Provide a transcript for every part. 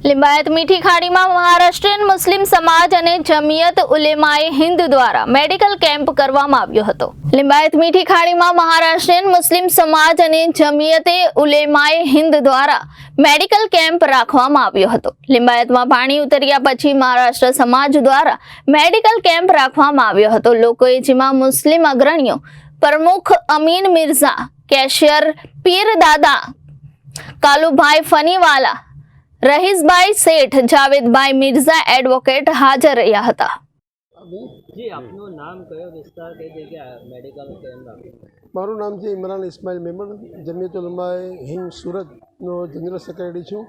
लिंबायत मीठी खाड़ी में महाराष्ट्रीयन मुस्लिम समाज અને જમિયત ઉલેમાએ હિન્દ દ્વારા મેડિકલ કેમ્પ કરવામાં આવ્યો હતો। लिंबायत मीठी ખાડીમાં મહારાષ્ટ્રીયન મુસ્લિમ સમાજ અને જમિયતે ઉલેમાએ હિન્દ દ્વારા મેડિકલ કેમ્પ રાખવામાં આવ્યો હતો। लिंबायतમાં પાણી ઉતર્યા પછી મહારાષ્ટ્ર સમાજ દ્વારા મેડિકલ કેમ્પ રાખવામાં આવ્યો હતો। લોકોએ જેમાં મુસ્લિમ અગ્રણીઓ પ્રમુખ અમીન મિર્ઝા, કેશિયર પીરદાદા, કાલુભાઈ ફનીવાલા, रहीसभाई सेठ, जावेदभाई मिर्जा एडवोकेट हाजर रह्या हता। जी आपनो नाम कयो विस्तार कई जगह मेडिकल केम्प राख्यो? मारू नाम है इमरान इस्माइल मेमन, जमियत उलमाए हिंद सूरतनो जनरल सेक्रेटरी छूँ।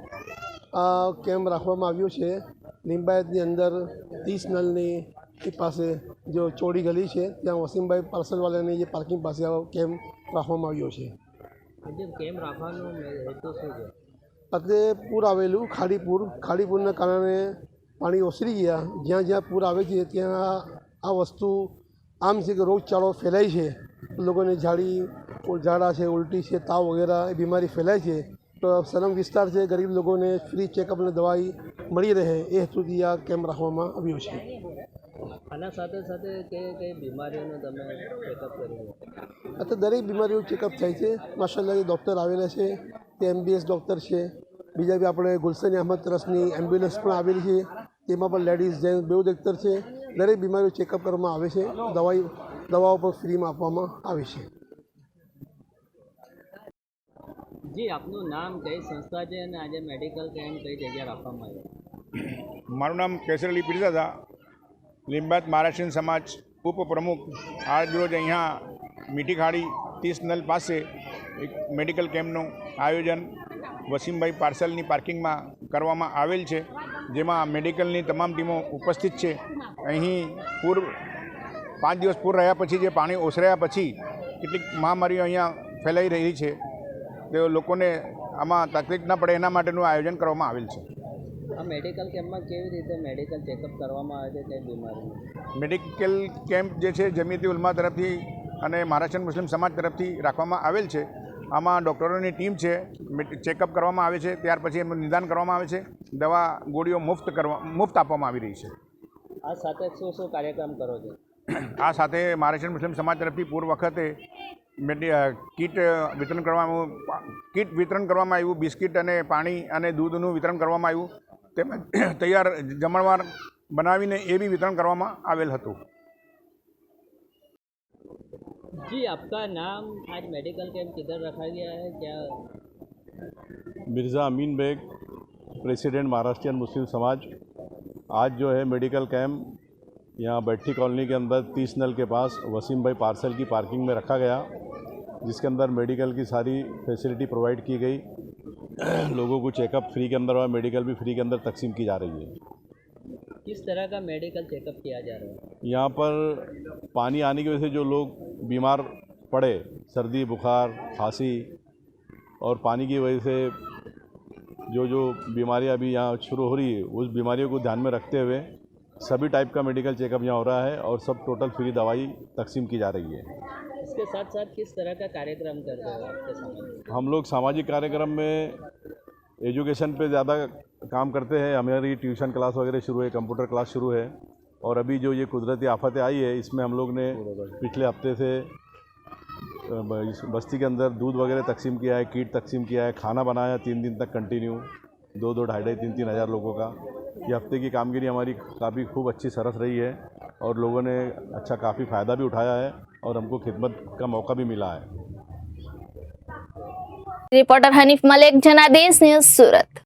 आ केम्प राखवामां आव्यो छे लिंबायतनी अंदर 30 नलनी पासे जो चौड़ी गली है त्या वसीमभाई पार्सलवालानी जे पार्किंग पास आ केम्प राखवामां आव्यो छे। जे केम्प राखવાનો હેતુ શું છે? अत्रे पूर आवेलू खाड़ीपूरना कारणे पाणी ओसरी गया। ज्यां ज्यां पूर आवे छे त्यां आ वस्तु आम छे कि रोगचाळो फैलाय छे, लोकोने झाड़ा है, उल्टी है, ताव वगैरह बीमारी फैलाय छे। तो सलम विस्तार से गरीब लोगों ने फ्री चेकअप ने दवाई मળી रहे ए हेतुथी आ केम्प राखवामां आव्यो छे। आना साथे साथे कई बीमारीओनो तमे चेकअप कर्यो? अत्यारे दरेक बीमारीओ चेकअप थाय छे। माशाअल्लाह डॉक्टर आवेला छे, ते MBS डॉक्टर है। बीजा भी अपने गुलशन अहमद ट्रस्टनी एम्ब्युलन्स पण आवेली है, तेमां पण लेडीज जेन्ट्स बेउ डॉक्टर है। दरेक बीमारीओ चेकअप करवामां आवे छे, दवाओं पर फ्री में आपवामां आवे छे। जी आपनु नाम कई संस्था है अने आज मेडिकल केम्प कई जगह राखवामां आव्यो? मारू नाम केसर अली पीरदादा, लिंबायत महाराष्ट्रीयन समाज उपप्रमुख। आज रोज अहींया मीठी खाड़ी 30 नल पास एक मेडिकल केम्पનું आयोजन वसीमभाई पार्सलनी पार्किंगમાં કરવામાં આવેલ છે, જેમાં મેડિકલની તમામ ટીમો ઉપસ્થિત છે। અહીં પૂર 5 દિવસ પૂર રહ્યા પછી જે પાણી ઓસર્યા પછી કેટલીક મહામારીઓ અહીંયા ફેલાઈ રહી છે, તો લોકોને આમાં તકલીફ ના પડે એના માટેનું આયોજન કરવામાં આવેલ છે। આ મેડિકલ કેમ્પમાં કેવી રીતે મેડિકલ ચેકઅપ કરવામાં આવે છે તે બીમારીનું? મેડિકલ કેમ્પ જે છે જમિયતે ઉલમા તરફથી અને મહારાષ્ટ્રીયન મુસ્લિમ સમાજ તરફથી રાખવામાં આવેલ છે। આમાં ડૉક્ટરોની ટીમ છે, ચેકઅપ કરવામાં આવે છે, ત્યાર પછી એમનું નિદાન કરવામાં આવે છે, દવા ગોળીઓ મુફ્ત આપવામાં આવી રહી છે। આ સાથે શું કાર્યક્રમ કરો છો? આ સાથે મહારાષ્ટ્રીયન મુસ્લિમ સમાજ તરફથી પૂર્વ વખતે કીટ વિતરણ કરવામાં આવ્યું, બિસ્કિટ અને પાણી અને દૂધનું વિતરણ કરવામાં આવ્યું, તેમજ તૈયાર જમણવાર બનાવીને એ બી વિતરણ કરવામાં આવેલ હતું। जी आपका नाम, आज मेडिकल कैंप किधर रखा गया है, क्या? मिर्ज़ा अमीन बेग, प्रेसिडेंट महाराष्ट्रीयन मुस्लिम समाज। आज जो है मेडिकल कैंप यहाँ बैठी कॉलोनी के अंदर 30 नल के पास वसीम भाई पार्सल की पार्किंग में रखा गया, जिसके अंदर मेडिकल की सारी फैसिलिटी प्रोवाइड की गई। लोगों को चेकअप फ्री के अंदर और मेडिकल भी फ्री के अंदर तकसीम की जा रही है। किस तरह का मेडिकल चेकअप किया जा रहा है? यहाँ पर पानी आने की वजह से जो लोग बीमार पड़े, सर्दी, बुखार, खांसी और पानी की वजह से जो बीमारियाँ अभी यहाँ शुरू हो रही है, उस बीमारियों को ध्यान में रखते हुए सभी टाइप का मेडिकल चेकअप यहाँ हो रहा है और सब टोटल फ्री दवाई तकसीम की जा रही है। इसके साथ साथ किस तरह का कार्यक्रम कर रहे हो आपके समाज? हम लोग सामाजिक कार्यक्रम में एजुकेशन पे ज़्यादा काम करते हैं। हमारी ट्यूशन क्लास वगैरह शुरू है, कंप्यूटर क्लास शुरू है, और अभी जो ये कुदरती आफतें आई है, इसमें हम लोग ने पिछले हफ्ते से बस्ती के अंदर दूध वगैरह तकसीम किया है, किट तकसीम किया है, खाना बनाया 3 दिन तक कंटिन्यू, 2-2, 2,500, 3-3 हज़ार लोगों का। ये हफ्ते की कामगिरी हमारी काफ़ी खूब अच्छी सरस रही है और लोगों ने अच्छा काफ़ी फ़ायदा भी उठाया है और हमको खिदमत का मौका भी मिला है। रिपोर्टर हनीफ मलिक, जनादेश न्यूज़, सूरत।